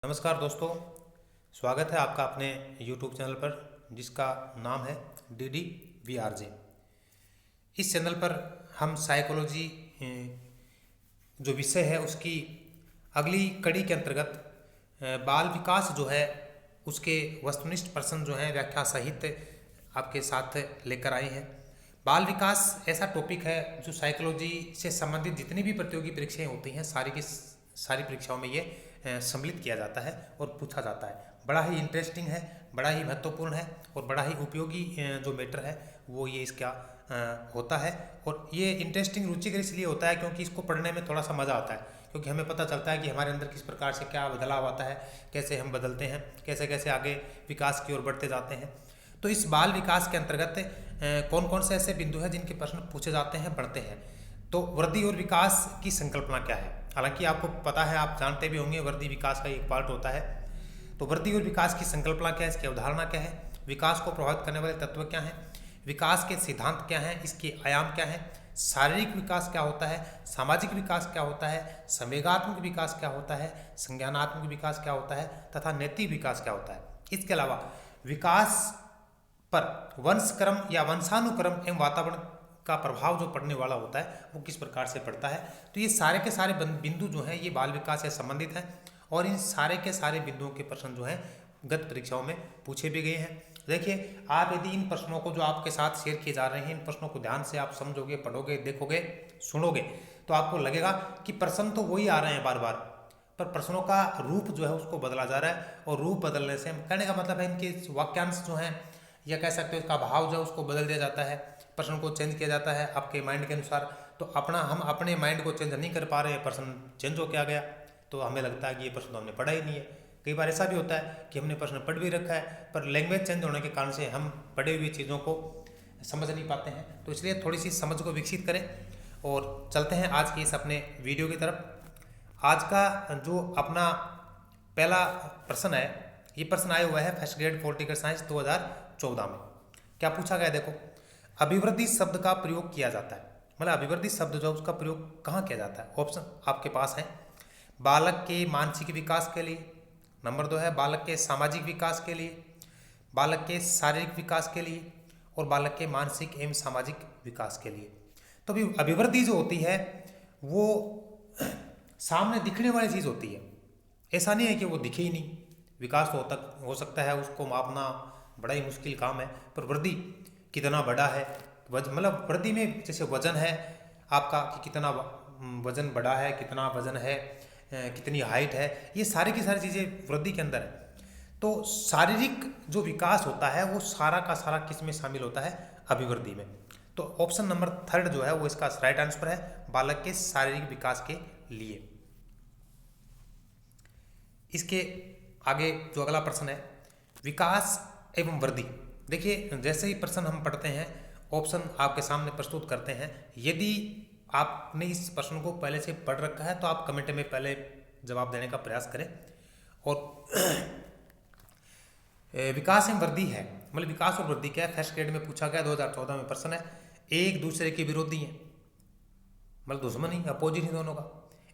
नमस्कार दोस्तों, स्वागत है आपका अपने YouTube चैनल पर जिसका नाम है DDVRJ। इस चैनल पर हम साइकोलॉजी जो विषय है उसकी अगली कड़ी के अंतर्गत बाल विकास जो है उसके वस्तुनिष्ठ प्रश्न जो हैं व्याख्या सहित आपके साथ लेकर आए हैं। बाल विकास ऐसा टॉपिक है जो साइकोलॉजी से संबंधित जितनी भी प्रतियोगी परीक्षाएं होती हैं सारी की सारी परीक्षाओं में ये सम्मिलित किया जाता है और पूछा जाता है। बड़ा ही इंटरेस्टिंग है, बड़ा ही महत्वपूर्ण है और बड़ा ही उपयोगी जो मैटर है वो ये इसका होता है। और ये इंटरेस्टिंग रुचिकर इसलिए होता है क्योंकि इसको पढ़ने में थोड़ा सा मज़ा आता है, क्योंकि हमें पता चलता है कि हमारे अंदर किस प्रकार से क्या बदलाव आता है, कैसे हम बदलते हैं, कैसे कैसे आगे विकास की ओर बढ़ते जाते हैं। तो इस बाल विकास के अंतर्गत कौन कौन से ऐसे बिंदु हैं जिनके प्रश्न पूछे जाते हैं, बढ़ते हैं। तो वृद्धि और विकास की संकल्पना क्या है? हालांकि आपको पता है, आप जानते भी होंगे, वृद्धि विकास का एक पार्ट होता है। तो वृद्धि और विकास की संकल्पना क्या है, इसकी अवधारणा क्या है, विकास को प्रभावित करने वाले तत्व क्या हैं, विकास के सिद्धांत क्या हैं, इसके आयाम क्या हैं, शारीरिक विकास क्या होता है, सामाजिक विकास क्या होता है, संवेगात्मक विकास क्या होता है, संज्ञानात्मक विकास क्या होता है तथा नैतिक विकास क्या होता है। इसके अलावा विकास पर वंशक्रम या वंशानुक्रम एवं वातावरण का प्रभाव जो पड़ने वाला होता है वो किस प्रकार से पड़ता है। तो ये सारे के सारे बिंदु जो हैं ये बाल विकास से संबंधित हैं और इन सारे के सारे बिंदुओं के प्रश्न जो हैं गत परीक्षाओं में पूछे भी गए हैं। देखिए, आप यदि इन प्रश्नों को जो आपके साथ शेयर किए जा रहे हैं, इन प्रश्नों को ध्यान से आप समझोगे, पढ़ोगे, देखोगे, सुनोगे तो आपको लगेगा कि प्रश्न तो वही आ रहे हैं बार बार, पर प्रश्नों का रूप जो है उसको बदला जा रहा है। और रूप बदलने से कहने का मतलब है इनके वाक्यांश जो हैं या कह सकते हो इसका भाव जो है उसको बदल दिया जाता है, प्रश्न को चेंज किया जाता है आपके माइंड के अनुसार। तो हम अपने माइंड को चेंज नहीं कर पा रहे हैं, प्रश्न चेंज हो क्या गया, तो हमें लगता है कि ये प्रश्न तो हमने पढ़ा ही नहीं है। कई बार ऐसा भी होता है कि हमने प्रश्न पढ़ भी रखा है पर लैंग्वेज चेंज होने के कारण से हम पढ़े हुई चीज़ों को समझ नहीं पाते हैं। तो इसलिए थोड़ी सी समझ को विकसित करें और चलते हैं आज के इस अपने वीडियो की तरफ। आज का जो अपना पहला प्रश्न है, ये प्रश्न आया हुआ है फर्स्ट ग्रेड पॉलिटिकल साइंस 2014 में। क्या पूछा गया देखो, अभिवृद्धि शब्द का प्रयोग किया जाता है, मतलब अभिवृद्धि शब्द जो उसका प्रयोग कहाँ किया जाता है। ऑप्शन आपके पास है, बालक के मानसिक विकास के लिए, नंबर 2 है बालक के सामाजिक विकास के लिए, बालक के शारीरिक विकास के लिए और बालक के मानसिक एवं सामाजिक विकास के लिए। तो अभी अभिवृद्धि जो होती है वो सामने दिखने वाली चीज़ होती है, ऐसा नहीं है कि वो दिखे ही नहीं। विकास तो हो सकता है, उसको मापना बड़ा ही मुश्किल काम है, पर वृद्धि कितना बड़ा है, मतलब वृद्धि में जैसे वजन है आपका कि कितना वजन बड़ा है, कितना वजन है, कितनी हाइट है, ये सारी की सारी चीज़ें वृद्धि के अंदर है। तो शारीरिक जो विकास होता है वो सारा का सारा किस में शामिल होता है, अभिवृद्धि में। तो ऑप्शन नंबर 3 जो है वो इसका राइट आंसर है, बालक के शारीरिक विकास के लिए। इसके आगे जो अगला प्रश्न है, विकास एवं वृद्धि। देखिए, जैसे ही प्रश्न हम पढ़ते हैं ऑप्शन आपके सामने प्रस्तुत करते हैं। यदि आपने इस प्रश्न को पहले से पढ़ रखा है तो आप कमेंट में पहले जवाब देने का प्रयास करें। और विकास एवं वृद्धि है, मतलब विकास और वृद्धि क्या है, फर्स्ट ग्रेड में पूछा गया, 2014 में प्रश्न है। एक दूसरे के विरोधी हैं, मतलब दुश्मन ही, अपोजिट ही दोनों का,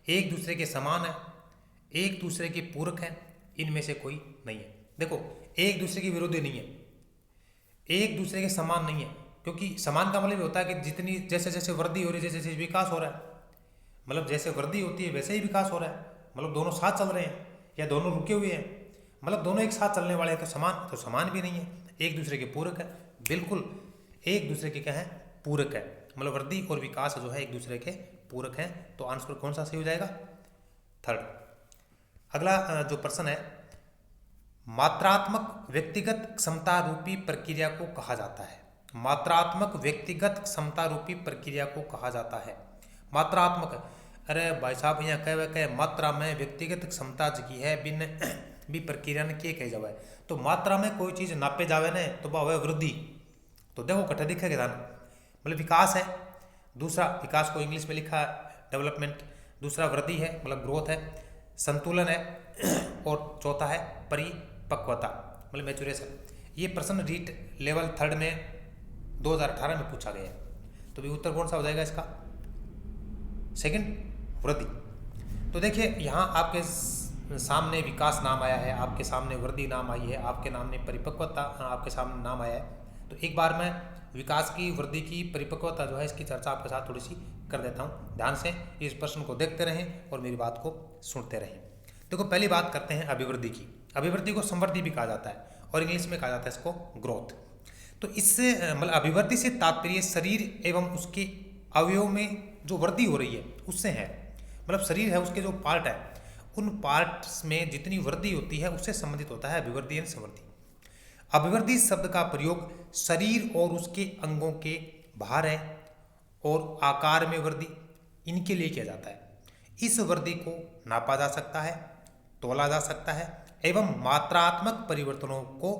एक दूसरे के समान है, एक दूसरे के पूरक हैं, इनमें से कोई नहीं है। देखो, एक दूसरे के विरोधी नहीं है, एक दूसरे के समान नहीं है, क्योंकि समान का मतलब होता है कि जितनी जैसे जैसे वृद्धि हो रही है, जैसे जैसे विकास हो रहा है, मतलब जैसे वृद्धि होती है वैसे ही विकास हो रहा है, मतलब दोनों साथ चल रहे हैं या दोनों रुके हुए हैं, मतलब दोनों एक साथ चलने वाले हैं। तो समान भी नहीं है, एक दूसरे के पूरक है, बिल्कुल एक दूसरे के क्या है, पूरक है, मतलब वृद्धि और विकास जो है एक दूसरे के पूरक हैं। तो आंसर कौन सा सही हो जाएगा, 3rd। अगला जो प्रश्न है, मात्रात्मक व्यक्तिगत क्षमता रूपी प्रक्रिया को कहा जाता है। मात्रात्मक व्यक्तिगत क्षमता रूपी प्रक्रिया को कहा जाता है। मात्रात्मक, अरे भाई साहब यहाँ कह मात्रा में व्यक्तिगत क्षमता की है बिन भी प्रक्रिया ने के कही जावे। तो मात्रा में कोई चीज़ नापे जावे ने तो वह वृद्धि। तो देखो कट्ठा दिखेगा था, मतलब विकास है, दूसरा विकास को इंग्लिश में लिखा है डेवलपमेंट, दूसरा वृद्धि है मतलब ग्रोथ है, संतुलन है और चौथा है परिपक्वता मतलब मैचुरेशन। ये प्रश्न रीट लेवल 3rd में 2018 में पूछा गया है। तो भी उत्तर कौन सा हो जाएगा इसका, 2nd, वृद्धि। तो देखिए यहाँ आपके सामने विकास नाम आया है, आपके सामने वृद्धि नाम आई है, आपके नामने परिपक्वता आपके सामने नाम आया है। तो एक बार मैं विकास की, वृद्धि की, परिपक्वता जो है इसकी चर्चा आपके साथ थोड़ी सी कर देता हूँ। ध्यान से इस प्रश्न को देखते रहें और मेरी बात को सुनते रहें। देखो पहली बात करते हैं अभिवृद्धि की। अभिवृद्धि को समृद्धि भी कहा जाता है और इंग्लिश में कहा जाता है इसको ग्रोथ। तो इससे मतलब अभिवृद्धि से तात्पर्य शरीर एवं उसके अवयव में जो वृद्धि हो रही है उससे है। मतलब शरीर है, उसके जो पार्ट है, उन पार्ट्स में जितनी वृद्धि होती है उससे संबंधित होता है अभिवृद्धि यानी समृद्धि। अभिवृद्धि शब्द का प्रयोग शरीर और उसके अंगों के भार है और आकार में वृद्धि, इनके लिए किया जाता है। इस वृद्धि को नापा जा सकता है, तोला जा सकता है एवं मात्रात्मक परिवर्तनों को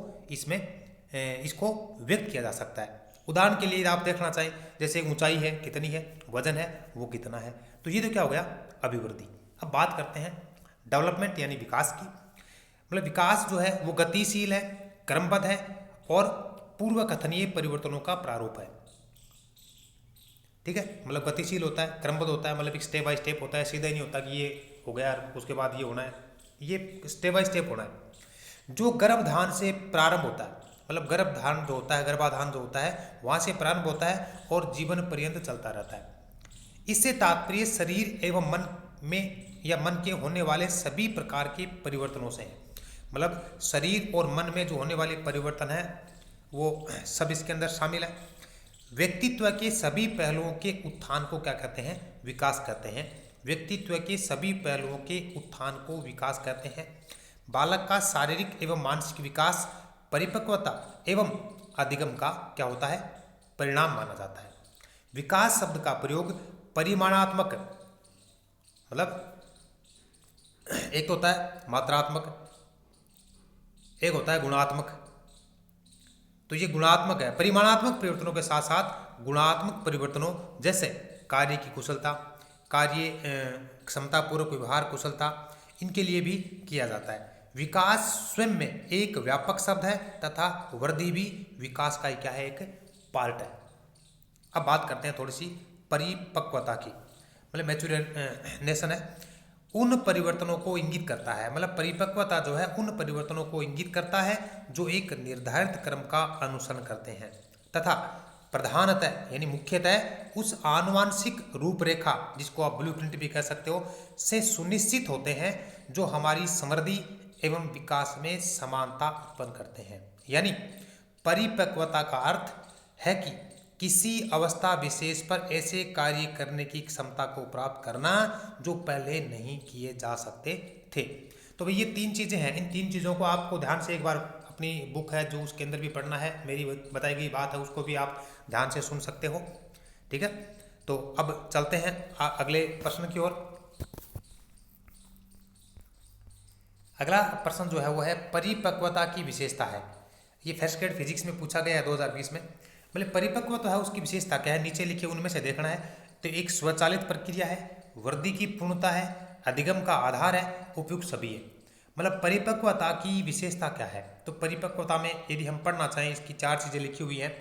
इसको व्यक्त किया जा सकता है। उदाहरण के लिए आप देखना चाहें, जैसे ऊंचाई है कितनी है, वजन है वो कितना है, तो ये तो क्या हो गया अभिवृद्धि। अब बात करते हैं डेवलपमेंट यानी विकास की। मतलब विकास जो है वो गतिशील है, क्रमबद्ध है और पूर्व कथनीय परिवर्तनों का प्रारूप है। ठीक है, मतलब गतिशील होता है, क्रमबद्ध होता है, मतलब एक स्टेप बाय स्टेप होता है, सीधा ही नहीं होता कि ये हो गया उसके बाद ये होना है, ये स्टेप बाय स्टेप होना है। जो गर्भधान से प्रारंभ होता है, मतलब गर्भधान जो होता है, गर्भाधान जो होता है वहाँ से प्रारंभ होता है और जीवन पर्यंत चलता रहता है। इससे तात्पर्य शरीर एवं मन में या मन के होने वाले सभी प्रकार के परिवर्तनों से है। मतलब शरीर और मन में जो होने वाले परिवर्तन है वो सब इसके अंदर शामिल है। व्यक्तित्व के सभी पहलुओं के उत्थान को क्या कहते हैं, विकास कहते हैं। व्यक्तित्व के सभी पहलुओं के उत्थान को विकास कहते हैं। बालक का शारीरिक एवं मानसिक विकास परिपक्वता एवं अधिगम का क्या होता है, परिणाम माना जाता है। विकास शब्द का प्रयोग परिमाणात्मक, मतलब एक होता है मात्रात्मक, एक होता है गुणात्मक। तो ये गुणात्मक है, परिमाणात्मक परिवर्तनों के साथ साथ गुणात्मक परिवर्तनों जैसे कार्य की कुशलता, कार्य क्षमतापूर्वक व्यवहार कुशलता, इनके लिए भी किया जाता है। विकास स्वयं में एक व्यापक शब्द है तथा वृद्धि भी विकास का क्या है, एक पार्ट है। अब बात करते हैं थोड़ी सी परिपक्वता की, मतलब मैच्योरेशन है, उन परिवर्तनों को इंगित करता है। मतलब परिपक्वता जो है उन परिवर्तनों को इंगित करता है जो एक निर्धारित क्रम का अनुसरण करते हैं तथा प्रधानतः यानी मुख्यतः उस आनुवांशिक रूपरेखा, जिसको आप ब्लूप्रिंट भी कह सकते हो, से सुनिश्चित होते हैं जो हमारी समृद्धि एवं विकास में समानता उत्पन्न करते हैं। यानी परिपक्वता का अर्थ है कि किसी अवस्था विशेष पर ऐसे कार्य करने की क्षमता को प्राप्त करना जो पहले नहीं किए जा सकते थे। तो भाई ये तीन चीज़ें हैं, इन तीन चीज़ों को आपको ध्यान से एक बार अपनी बुक है जो उसके अंदर भी पढ़ना है, मेरी बताई गई बात है उसको भी आप ध्यान से सुन सकते हो। ठीक है, तो अब चलते हैं अगले प्रश्न की ओर। अगला प्रश्न जो है वो है परिपक्वता की विशेषता है। ये फर्स्ट ग्रेड फिजिक्स में पूछा गया है 2020 में। मतलब परिपक्व तो है, उसकी विशेषता क्या है, नीचे लिखे उनमें से देखना है। तो एक स्वचालित प्रक्रिया है, वृद्धि की पूर्णता है, अधिगम का आधार है, उपयुक्त सभी है। मतलब परिपक्वता की विशेषता क्या है, तो परिपक्वता में यदि हम पढ़ना चाहें इसकी चार चीज़ें लिखी हुई हैं।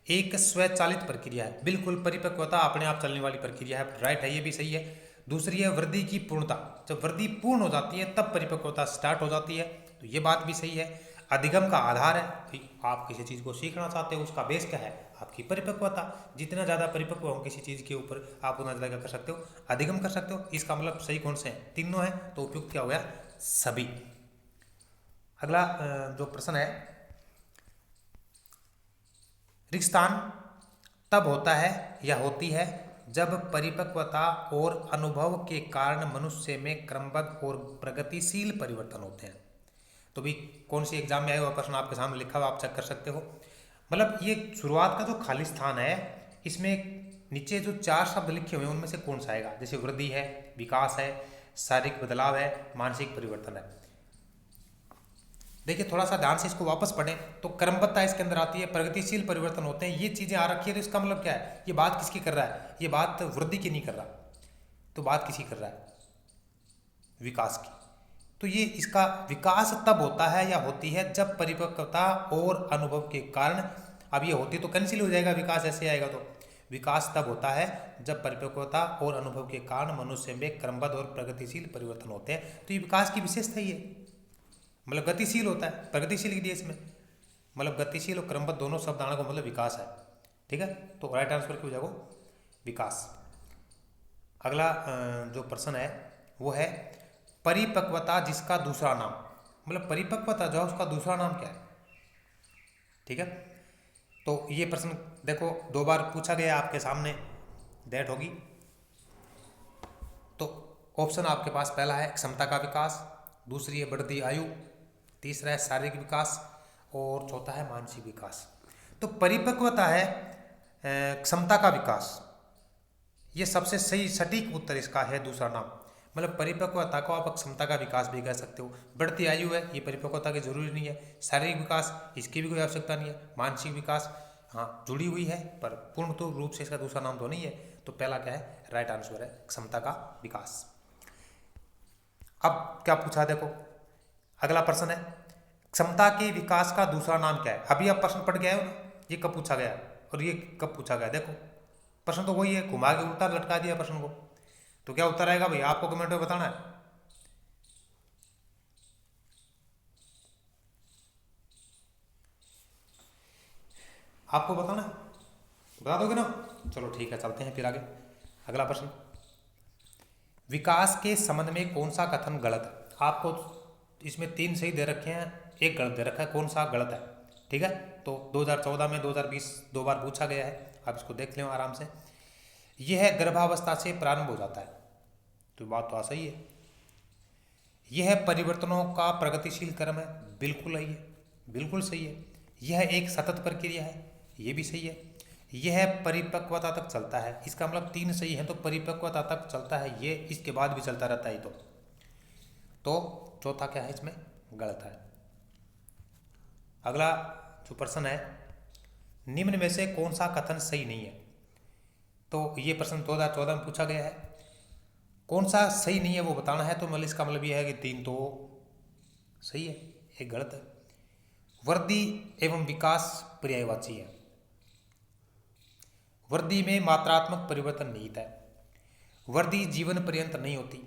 एक स्वचालित प्रक्रिया है, बिल्कुल परिपक्वता अपने आप चलने वाली प्रक्रिया है, राइट है, ये भी सही है। दूसरी है वृद्धि की पूर्णता, जब वृद्धि पूर्ण हो जाती है तब परिपक्वता स्टार्ट हो जाती है, तो ये बात भी सही है। अधिगम का आधार है कि आप किसी चीज़ को सीखना चाहते हो, उसका बेस क्या है, आपकी परिपक्वता। जितना ज़्यादा परिपक्व हो किसी चीज़ के ऊपर आप उतना ज़्यादा कर सकते हो, अधिगम कर सकते हो। इसका मतलब सही कौन से हैं, तीनों है, तो उपयुक्त क्या हो गया, सभी। अगला जो प्रश्न है, रिक्तान तब होता है या होती है जब परिपक्वता और अनुभव के कारण मनुष्य में क्रमबद्ध और प्रगतिशील परिवर्तन होते हैं। तो भी कौन सी एग्जाम में आया हुआ प्रश्न आपके सामने लिखा हुआ, आप चेक कर सकते हो। मतलब ये शुरुआत का जो खाली स्थान है, इसमें नीचे जो चार शब्द लिखे हुए हैं उनमें से कौन सा आएगा, जैसे वृद्धि है, विकास है, शारीरिक बदलाव है, मानसिक परिवर्तन है। देखिए थोड़ा सा ध्यान से इसको वापस पढ़ें तो क्रमबद्धता इसके अंदर आती है, प्रगतिशील परिवर्तन होते हैं, ये चीज़ें आ रखी है। तो इसका मतलब क्या है, ये बात किसकी कर रहा है, ये बात वृद्धि की नहीं कर रहा, तो बात किसकी कर रहा है, विकास की। तो ये इसका विकास तब होता है या होती है जब परिपक्वता और अनुभव के कारण, अब ये होती तो कैंसिल हो जाएगा विकास, ऐसे आएगा तो विकास तब होता है जब परिपक्वता और अनुभव के कारण मनुष्य में क्रमबद्ध और प्रगतिशील परिवर्तन होते हैं। तो ये विकास की विशेषता ही है, मतलब गतिशील होता है, प्रगतिशील की दिया इसमें, मतलब गतिशील और क्रमबद्ध दोनों शब्द आने को मतलब विकास है। ठीक है, तो राइट आंसर क्या हो जाएगा, विकास। अगला जो प्रश्न है वो है परिपक्वता जिसका दूसरा नाम, मतलब परिपक्वता जो है उसका दूसरा नाम क्या है। ठीक है, तो ये प्रश्न देखो 2 बार पूछा गया आपके सामने, दैट होगी। तो ऑप्शन आपके पास पहला है क्षमता का विकास, दूसरी है बढ़ती आयु, तीसरा है शारीरिक विकास और चौथा है मानसिक विकास। तो परिपक्वता है क्षमता का विकास, ये सबसे सही सटीक उत्तर इसका है दूसरा नाम। मतलब परिपक्वता को आप क्षमता का विकास भी कह सकते हो। बढ़ती आयु है, ये परिपक्वता की जरूरी नहीं है। शारीरिक विकास, इसकी भी कोई आवश्यकता नहीं है। मानसिक विकास हाँ जुड़ी हुई है, पर पूर्ण तो रूप से इसका दूसरा नाम तो नहीं है। तो पहला क्या है, राइट आंसर है क्षमता का विकास। अब क्या पूछा देखो, अगला प्रश्न है क्षमता के विकास का दूसरा नाम क्या है। अभी आप प्रश्न पढ़ के आए हो ना, ये कब पूछा गया और ये कब पूछा गया। देखो प्रश्न तो वही है, घुमा के उल्टा लटका दिया प्रश्न को। तो क्या उत्तर आएगा भाई, आपको कमेंट में बताना है। आपको बताना है, बता दोगे ना। चलो ठीक है, चलते हैं फिर आगे। अगला प्रश्न, विकास के संबंध में कौन सा कथन गलत है। आपको इसमें 3 सही दे रखे हैं, एक गलत दे रखा है, कौन सा गलत है। ठीक है, तो 2014 में 2020 2 बार पूछा गया है, आप इसको देख लें आराम से। यह गर्भावस्था से प्रारंभ हो जाता है, तो बात तो सही है। यह परिवर्तनों का प्रगतिशील क्रम है, बिल्कुल सही है, बिल्कुल सही है। यह एक सतत प्रक्रिया है, ये भी सही है। यह परिपक्वता तक चलता है, इसका मतलब 3 सही है। तो परिपक्वता तक चलता है, ये इसके बाद भी चलता रहता है। तो चौथा क्या है इसमें गलत है। अगला जो प्रश्न है, निम्न में से कौन सा कथन सही नहीं है। तो ये प्रश्न 2014 में पूछा गया है, कौन सा सही नहीं है वो बताना है। तो मतलब इसका मतलब ये है कि 3 तो सही है, एक गलत है। वृद्धि एवं विकास पर्यायवाची है, वृद्धि में मात्रात्मक परिवर्तन निहित है। वृद्धि जीवन पर्यंत नहीं होती,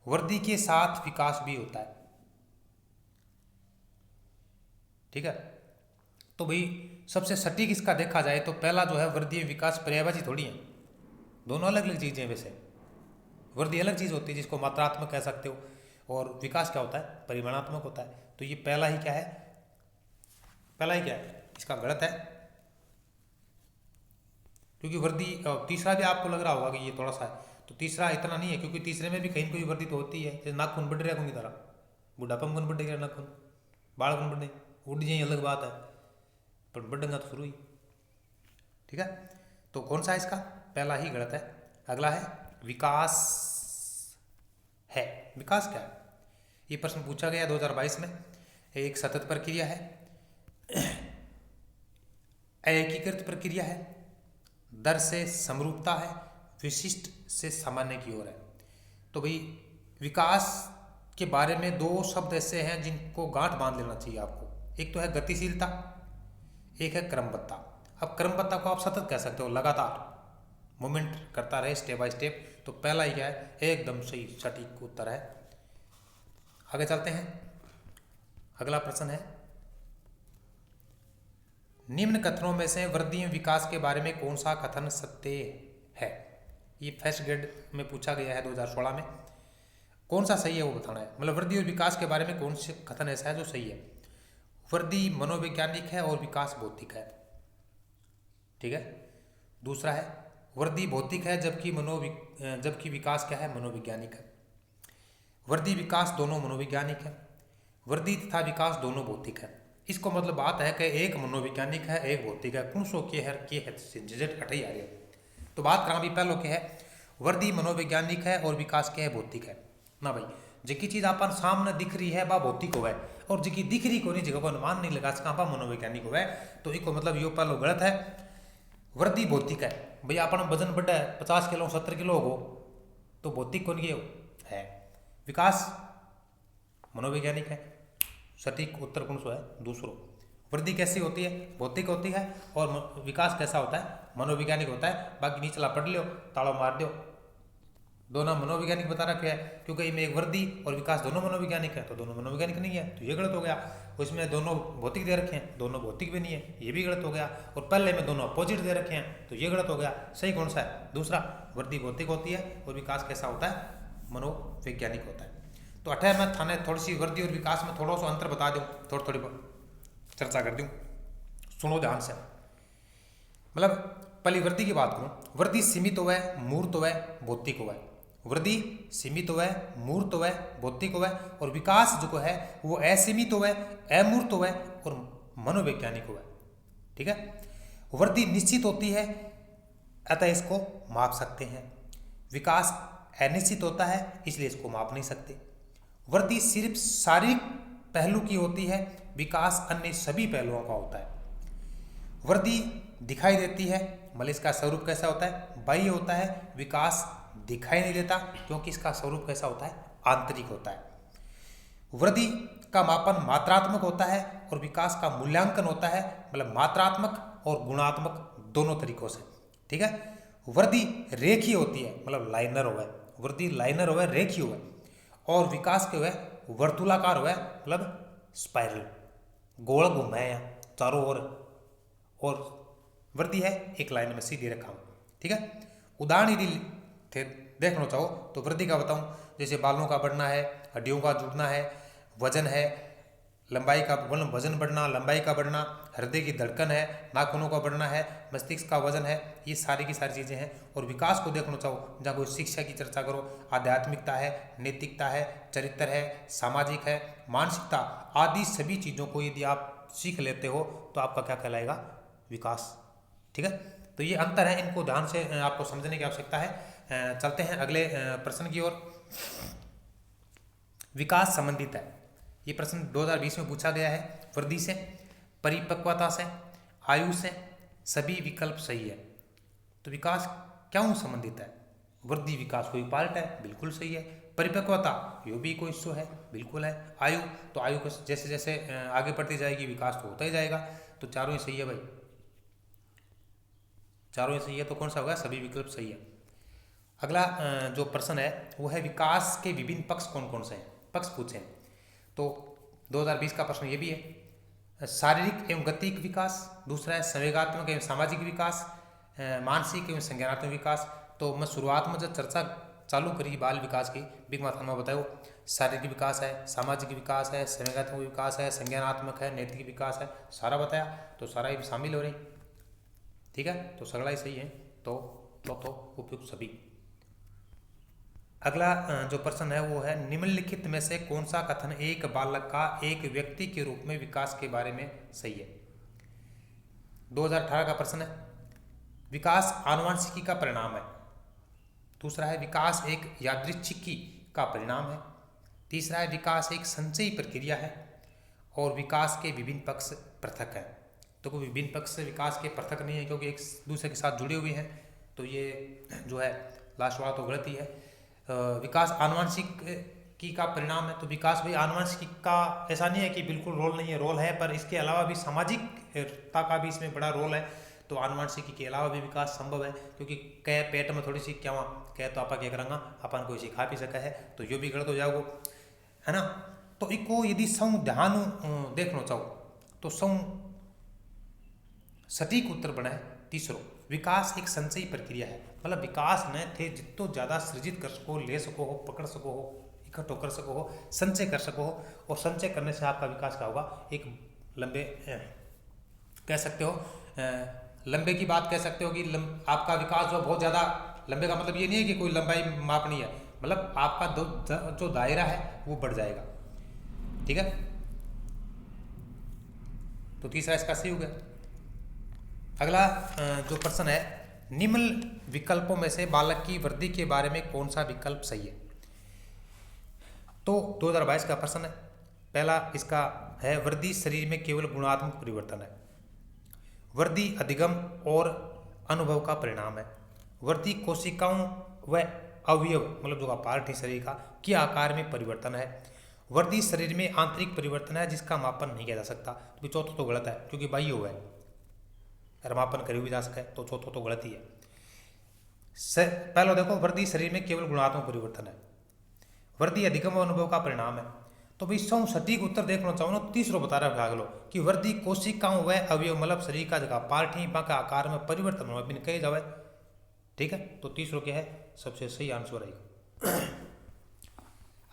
वृद्धि के साथ विकास भी होता है। ठीक है, तो भाई सबसे सटीक इसका देखा जाए तो पहला जो है वृद्धि विकास पर्यायवाची थोड़ी है, दोनों अलग अलग चीजें हैं। वैसे वृद्धि अलग चीज होती है जिसको मात्रात्मक कह सकते हो, और विकास क्या होता है, परिमाणात्मक होता है। तो ये पहला ही क्या है, पहला ही क्या है इसका गलत है, क्योंकि वृद्धि तीसरा भी आपको लग रहा होगा कि ये थोड़ा सा है, तो तीसरा इतना नहीं है, क्योंकि तीसरे में भी कहीं कोई वृद्धि तो होती है। जैसे नाखून बढ़ रहा है, तरह बुढ़ापा में बढ़ेगा नाखून, बाल कौन बढ़ने उड़ जाए अलग बात है, पर बढ़ेगा तो शुरू ही। ठीक है, तो कौन सा है इसका, पहला ही गलत है। अगला है विकास है, विकास क्या है। ये प्रश्न पूछा गया 2022 में। एक सतत प्रक्रिया है, एकीकृत प्रक्रिया है, दर से समरूपता है, विशिष्ट से सामान्य की ओर है। तो भाई विकास के बारे में 2 शब्द ऐसे हैं जिनको गांठ बांध लेना चाहिए आपको। एक तो है गतिशीलता, एक है क्रमबद्धता। अब क्रमबद्धता को आप सतत कह सकते हो, लगातार मूवमेंट करता रहे स्टेप बाय स्टेप। तो पहला ही क्या है, एकदम सही सटीक उत्तर है। आगे चलते हैं, अगला प्रश्न है निम्न कथनों में से वृद्धि एवं विकास के बारे में कौन सा कथन सत्य है। ये फर्स्ट ग्रेड में पूछा गया है 2016 में। कौन सा सही है वो बताना है, मतलब वृद्धि और विकास के बारे में कौन से कथन ऐसा है जो सही है। वृद्धि मनोवैज्ञानिक है और विकास भौतिक है। ठीक है, दूसरा है वृद्धि भौतिक है जबकि विकास क्या है, मनोवैज्ञानिक है। वृद्धि विकास दोनों मनोवैज्ञानिक है, वृद्धि तथा विकास दोनों भौतिक है। इसको मतलब बात है कि एक मनोवैज्ञानिक है एक भौतिक है, कौन सो के है झंझट हटाई आ रही है। तो बात करा भी पहले के है वृद्धि मनोवैज्ञानिक है और विकास क्या है, भौतिक है ना भाई। जिकी चीज अपन सामने दिख रही है वह भौतिक हो, और जिकी दिख रही को नहीं, जगह को अनुमान नहीं लगा सका वह मनोवैज्ञानिक हो। तो इसको मतलब यो पहले गलत है। वृद्धि भौतिक है भैया, अपन वजन बढ़ा है 50 किलो 70 किलो हो तो भौतिक कौन के है, विकास मनोवैज्ञानिक है। सटीक उत्तर कौन सो है, दूसरो। वृद्धि कैसी होती है? भौतिक होती है। और विकास कैसा होता है? मनोवैज्ञानिक होता है। बाकी नीचला पढ़ लियो, ताड़ो मार दो, दोनों मनोवैज्ञानिक बता रखे है, क्योंकि इनमें एक वृद्धि और विकास दोनों मनोवैज्ञानिक है, तो दोनों मनोवैज्ञानिक नहीं है, तो ये गलत हो गया। उसमें दोनों भौतिक दे रखे हैं, दोनों भौतिक भी नहीं है, ये भी गलत हो गया। और पहले में दोनों अपोजिट दे रखे हैं, तो ये गलत हो गया। सही कौन सा है? दूसरा, वृद्धि भौतिक होती है और विकास कैसा होता है? मनोवैज्ञानिक होता है। तो 18 में थाने थोड़ी सी वृद्धि और विकास में थोड़ा सा अंतर बता दूँ, थोड़ी चर्चा कर दूँ, सुनो ध्यान से। मतलब पहली वृद्धि की बात करूँ, वृद्धि सीमित हो है, मूर्त हो है, भौतिक हो है। वृद्धि सीमित हो है, मूर्त हो है, भौतिक हो है। और विकास जो है वो असीमित हो है, अमूर्त हो है और मनोवैज्ञानिक हो है। ठीक है। वृद्धि निश्चित होती है, अतः इसको माप सकते हैं। विकास अनिश्चित होता है, इसलिए इसको माप नहीं सकते। वृद्धि सिर्फ शारीरिक पहलू की होती है, विकास अन्य सभी पहलुओं का होता है। वृद्धि दिखाई देती है, मतलब इसका स्वरूप कैसा होता है? बाह्य होता है। विकास दिखाई नहीं देता, क्योंकि इसका स्वरूप कैसा होता है? आंतरिक होता है। वृद्धि का मापन मात्रात्मक होता है और विकास का मूल्यांकन होता है, मतलब मात्रात्मक और गुणात्मक दोनों तरीकों से। ठीक है। वृद्धि रेखीय होती है, मतलब लाइनर हो है, वृद्धि लाइनर हो है, रेखीय हो है। और विकास के हुए वर्तुलाकार हो है, मतलब स्पाइरल, गोल घूमे है चारों ओर, और वृद्धि है एक लाइन में सीधी रखा हूँ। ठीक है। उदाहरण यदि देखना चाहो तो वृद्धि का बताऊं, जैसे बालों का बढ़ना है, हड्डियों का जुड़ना है, वजन है, लंबाई का वजन बढ़ना, लंबाई का बढ़ना, हृदय की धड़कन है, नाखूनों का बढ़ना है, मस्तिष्क का वजन है, ये सारी की सारी चीज़ें हैं। और विकास को देखना चाहो, जहाँ कोई शिक्षा की चर्चा करो, आध्यात्मिकता है, नैतिकता है, चरित्र है, सामाजिक है, मानसिकता आदि सभी चीज़ों को यदि आप सीख लेते हो तो आपका क्या कहलाएगा? विकास। ठीक है। तो ये अंतर है, इनको ध्यान से आपको समझने की आवश्यकता है। चलते हैं अगले प्रश्न की ओर। विकास संबंधित है, ये प्रश्न 2020 में पूछा गया है। वृद्धि से, परिपक्वता से, आयु से, सभी विकल्प सही है। तो विकास क्यों संबंधित है? वृद्धि विकास कोई पार्ट है, बिल्कुल सही है। परिपक्वता यो भी कोई हिस्सा है, बिल्कुल है। आयु, तो आयु को जैसे जैसे आगे बढ़ती जाएगी विकास तो होता ही जाएगा, तो चारों ही सही है भाई, चारों ही सही है। तो कौन सा होगा? सभी विकल्प सही है। अगला जो प्रश्न है वो है विकास के विभिन्न पक्ष कौन कौन से हैं? पक्ष पूछे। तो 2020 का प्रश्न ये भी है। शारीरिक एवं गतिक विकास, दूसरा है संवेगात्मक एवं सामाजिक विकास, मानसिक एवं संज्ञानात्मक विकास। तो मैं शुरुआत में जब चर्चा चालू करी बाल विकास की, बिग मात्रा में बताओ, शारीरिक विकास है, सामाजिक विकास है, संवेगात्मक विकास है, संज्ञानात्मक है, नैतिक विकास है, सारा बताया, तो सारा ही शामिल हो रही। ठीक है। तो सगड़ा ही सही है, तो उपयुक्त सभी। अगला जो प्रश्न है वो है निम्नलिखित में से कौन सा कथन एक बालक का एक व्यक्ति के रूप में विकास के बारे में सही है? 2018 का प्रश्न है। विकास आनुवंशिकी का परिणाम है। दूसरा है विकास एक यादृच्छिकी का परिणाम है। तीसरा है विकास एक संचयी प्रक्रिया है। और विकास के विभिन्न पक्ष पृथक है। तो कोई विभिन्न पक्ष से विकास के पृथक नहीं है, क्योंकि एक दूसरे के साथ जुड़े हुए हैं। तो ये जो है लास्ट वाला तो गलत ही है। विकास आनुवंशिक की का परिणाम है, तो विकास भी आनुवंशिक का ऐसा नहीं है कि बिल्कुल रोल नहीं है, रोल है, पर इसके अलावा भी सामाजिकता का भी इसमें बड़ा रोल है। तो आनुवंशिकी के अलावा भी विकास संभव है, क्योंकि कह पेट में थोड़ी सी क्या कह तो आपा क्या करेंगे, अपन कोई सिखा भी सका है, तो ये भी गलत हो जाओगे, है ना। तो इको यदि सौ ध्यान देखना चाहो तो सौ सटीक उत्तर बना है तीसरो। विकास एक संचयी प्रक्रिया है, मतलब विकास न थे जितो ज़्यादा सृजित कर सको, ले सको हो, पकड़ सको हो, इकट्ठो कर सको हो, संचय कर सको हो। और संचय करने से आपका विकास क्या होगा? एक लंबे कह सकते हो, लंबे की बात कह सकते हो कि आपका विकास जो बहुत ज़्यादा लंबे का मतलब ये नहीं है कि कोई लंबाई माप नहीं है, मतलब आपका जो दायरा है वो बढ़ जाएगा। ठीक है। तो तीसरा इसका सही हो गया। अगला जो प्रश्न है, निम्न विकल्पों में से बालक की वृद्धि के बारे में कौन सा विकल्प सही है? तो 2022 का प्रश्न है। पहला इसका है वृद्धि शरीर में केवल गुणात्मक परिवर्तन है। वृद्धि अधिगम और अनुभव का परिणाम है। वृद्धि कोशिकाओं व अवयव, मतलब जो पार्ट है शरीर का, के आकार में परिवर्तन है। वर्दी शरीर में आंतरिक परिवर्तन है जिसका मापन नहीं किया जा सकता। तो चौथा तो गलत है क्योंकि बाह्य हुआ है, अगर मापन करे भी जा सके तो चौथा तो गलत ही है। पहले देखो, वर्दी शरीर में केवल गुणात्मक परिवर्तन है, वर्दी अधिगम अनुभव का परिणाम है। तो भाई सौ सटीक उत्तर देखना चाहो ना, तीसरो बता रहा भाग लो कि वर्दी कोशिकाओं व अवयव मतलब शरीर का जगह पार्टी का आकार में परिवर्तन हुआ बिन कहे जावे। ठीक है, तो तीसरो क्या है, सबसे सही आंसर है।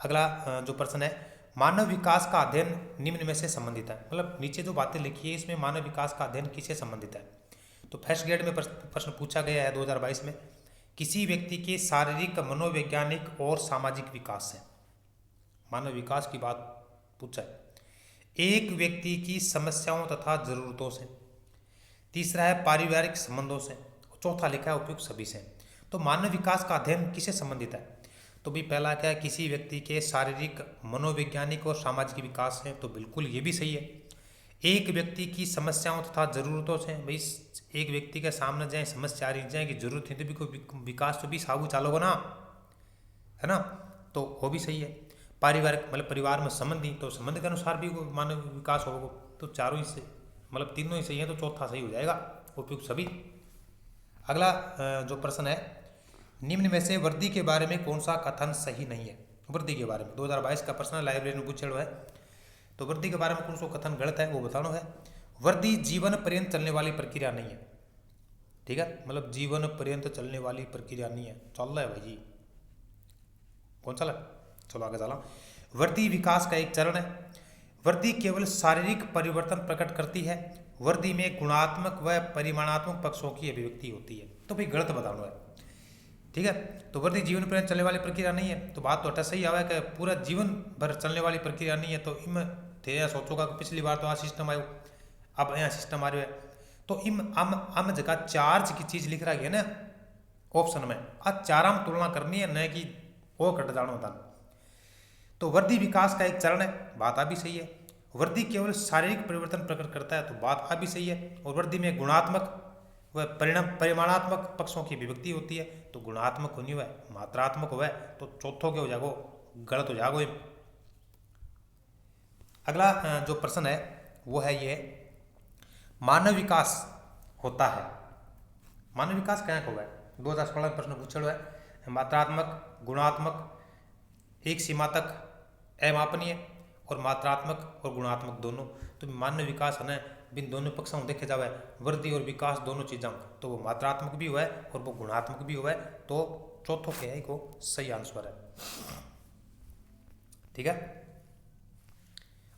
अगला जो प्रश्न है, मानव विकास का अध्ययन निम्न में से संबंधित है। मतलब नीचे जो बातें लिखी है इसमें मानव विकास का अध्ययन किससे संबंधित है। तो फर्स्ट ग्रेड में प्रश्न पूछा गया है 2022 में, किसी व्यक्ति के शारीरिक, मनोवैज्ञानिक और सामाजिक विकास से मानव विकास की बात पूछा है। एक व्यक्ति की समस्याओं तथा जरूरतों से, तीसरा है पारिवारिक संबंधों से, चौथा लिखा है उपयुक्त सभी से। तो मानव विकास का अध्ययन किससे संबंधित है। तो भी पहला क्या है, किसी व्यक्ति के शारीरिक, मनोवैज्ञानिक और सामाजिक विकास से, तो बिल्कुल ये भी सही है। एक व्यक्ति की समस्याओं तथा जरूरतों से, भाई एक व्यक्ति के सामने जाए समस्या आ रही जाए कि जरूरत है तो भी कोई विकास तो भी साबु चालोगे ना, है ना, तो वो भी सही है। पारिवारिक मतलब परिवार में संबंधी, तो संबंध के अनुसार भी मानव विकास होगा। तो चारों ही से मतलब तीनों ही सही है, तो चौथा सही हो जाएगा, उपयुक्त सभी। अगला जो प्रश्न है, निम्न में से वर्दी के बारे में कौन सा कथन सही नहीं है। वर्दी के बारे में 2022 का प्रश्न लाइब्रेरी में पूछा है। तो वर्दी के बारे में कौन सा कथन गलत है वो बताना है। वर्दी जीवन पर्यंत चलने वाली प्रक्रिया नहीं है। ठीक है, मतलब जीवन पर्यंत चलने वाली प्रक्रिया नहीं है, चल रहा है भाई जी, कौन सा चलो आगे चला। वर्दी विकास का एक चरण है। वर्दी केवल शारीरिक परिवर्तन प्रकट करती है। वर्दी में गुणात्मक व परिमाणात्मक पक्षों की अभिव्यक्ति होती है। तो भाई गलत बताना है। ठीक है, तो वर्दी जीवन पर्यंत चलने वाली प्रक्रिया नहीं है, तो बात तो अटा सही आवा है कि पूरा जीवन भर चलने वाली प्रक्रिया नहीं है। तो इम थे सोचोगा कि पिछली बार तो आ सिस्टम आयो, अब यहाँ सिस्टम आ रहा है। तो इम अम जगह चार्ज की चीज लिख रहा है ना ऑप्शन में, आ चाराम तुलना करनी है, न कि वो कट जाना होता। तो वर्दी विकास का एक चरण है, बात आ भी सही है। वर्दी केवल शारीरिक परिवर्तन प्रकट करता है, तो बात आ भी सही है। और वर्दी में गुणात्मक व परिमाणात्मक पक्षों की अभिव्यक्ति होती है, तो गुणात्मक होनी हुआ मात्रात्मक हुआ, तो चौथों के हो जागो, गलत हो जागो। अगला जो प्रश्न है वो है ये, मानव विकास होता है, मानव विकास क्या होगा। 2016 में प्रश्न पूछा हुआ है। मात्रात्मक, गुणात्मक, एक सीमा तक अमापनीय, और मात्रात्मक और गुणात्मक दोनों। तो मानव विकास है ना, बिन दोनों पक्षों में देखे जावे, वृद्धि और विकास दोनों चीज़ों, तो वो मात्रात्मक भी हुआ है और वो गुणात्मक भी हुआ है। तो चौथों के है को सही आंसर है। ठीक है,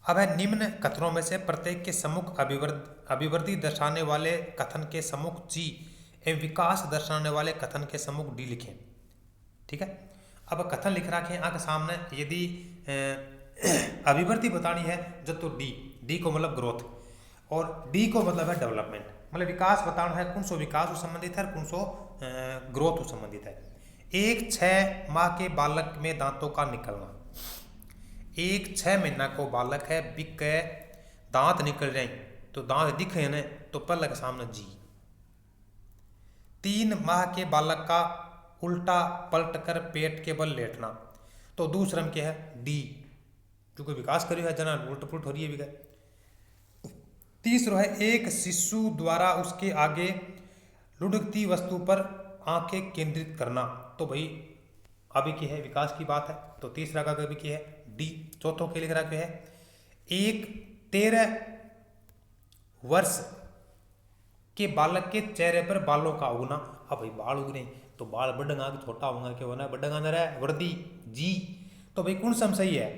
अब है निम्न कथनों में से प्रत्येक के सम्मुख अभिवृद्धि दर्शाने वाले कथन के सम्मुख जी एवं विकास दर्शाने वाले कथन के सम्मुख डी लिखें। ठीक है, अब कथन लिख रखे हैं आगे सामने, यदि अभिवृद्धि बतानी है जब तो डी को मतलब ग्रोथ, और डी को मतलब है डेवलपमेंट, मतलब विकास बताना है कौन सो विकास से संबंधित है और कौन सो ग्रोथ से संबंधित है। एक 6 माह के बालक में दांतों का निकलना, एक 6 महीना को बालक है, बिक के दांत निकल रहे हैं, तो दांत दिख रहे हैं, तो पहले के सामने जी। 3 माह के बालक का उल्टा पलट कर पेट के बल लेटना, तो दूसरा में क्या है डी, क्योंकि विकास करियो है जना उल्ट पुलट हो रही है भी। तीसरा है एक शिशु द्वारा उसके आगे लुढ़कती वस्तु पर आंखें केंद्रित करना, तो भाई अभी की है विकास की बात है, तो तीसरा का कभी की है डी। चौथों के लिख रहा है एक 13 वर्ष के बालक के चेहरे पर बालों का उगना। अब भाई बाल उग रहे तो बाल बढ़ेगा कि छोटा होगा क्या होना, बढ़ेगा ना रहा वर्दी जी। तो भाई कौन सा सही है,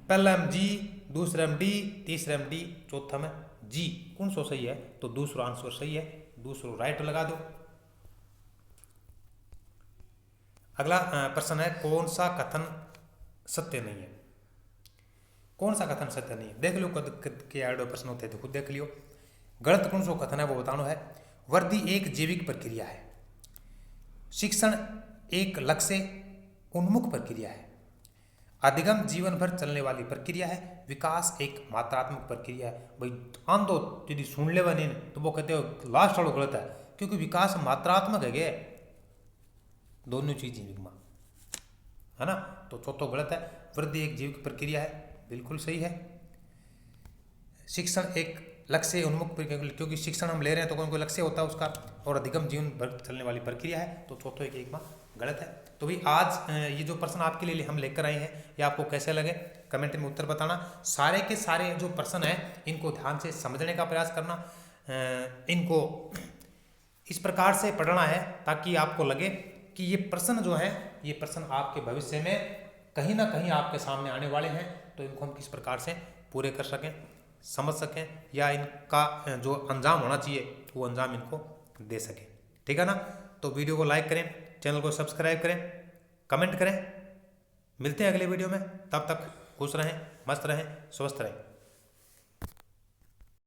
पहला में जी, दूसरा में डी, तीसरा में डी, चौथा में जी, कौन सा सही है। तो दूसरा आंसर सही है, दूसरा राइट लगा दो। अगला प्रश्न है कौन सा कथन सत्य नहीं है। कौन सा कथन सत्य नहीं है, देख लो के आड़ो प्रश्न होते हैं तो खुद देख लियो। गलत कौन सा कथन है वो बताना है। वर्दी एक जैविक प्रक्रिया है, शिक्षण एक लक्ष्य उन्मुख प्रक्रिया है, अधिगम जीवन भर चलने वाली प्रक्रिया है, विकास एक मात्रात्मक प्रक्रिया है। भाई आंदो यदि सुन ले नहीं तो वो कहते हो लास्ट वालों गलत है, क्योंकि विकास मात्रात्मक है गे दोनों चीज है ना, तो चौथो गलत है। वृद्धि एक जैविक प्रक्रिया है। बिल्कुल सही है। शिक्षण एक लक्ष्य उन्मुख प्रक्रिया, क्योंकि शिक्षण हम ले रहे हैं तो कोई लक्ष्य होता है उसका, और अधिगम जीवन भर चलने वाली प्रक्रिया है, तो चौथों एक में गलत है। तो भाई आज ये जो प्रश्न आपके लिए हम लेकर आए हैं, ये आपको कैसे लगे कमेंट में उत्तर बताना। सारे के सारे जो प्रश्न हैं इनको ध्यान से समझने का प्रयास करना, इनको इस प्रकार से पढ़ना है ताकि आपको लगे कि ये प्रश्न जो है, ये प्रश्न आपके भविष्य में कहीं ना कहीं आपके सामने आने वाले हैं, तो इनको हम किस प्रकार से पूरे कर सकें, समझ सकें, या इनका जो अंजाम होना चाहिए वो अंजाम इनको दे सकें। ठीक है ना। तो वीडियो को लाइक करें, चैनल को सब्सक्राइब करें, कमेंट करें। मिलते हैं अगले वीडियो में, तब तक खुश रहें, मस्त रहें, स्वस्थ रहें।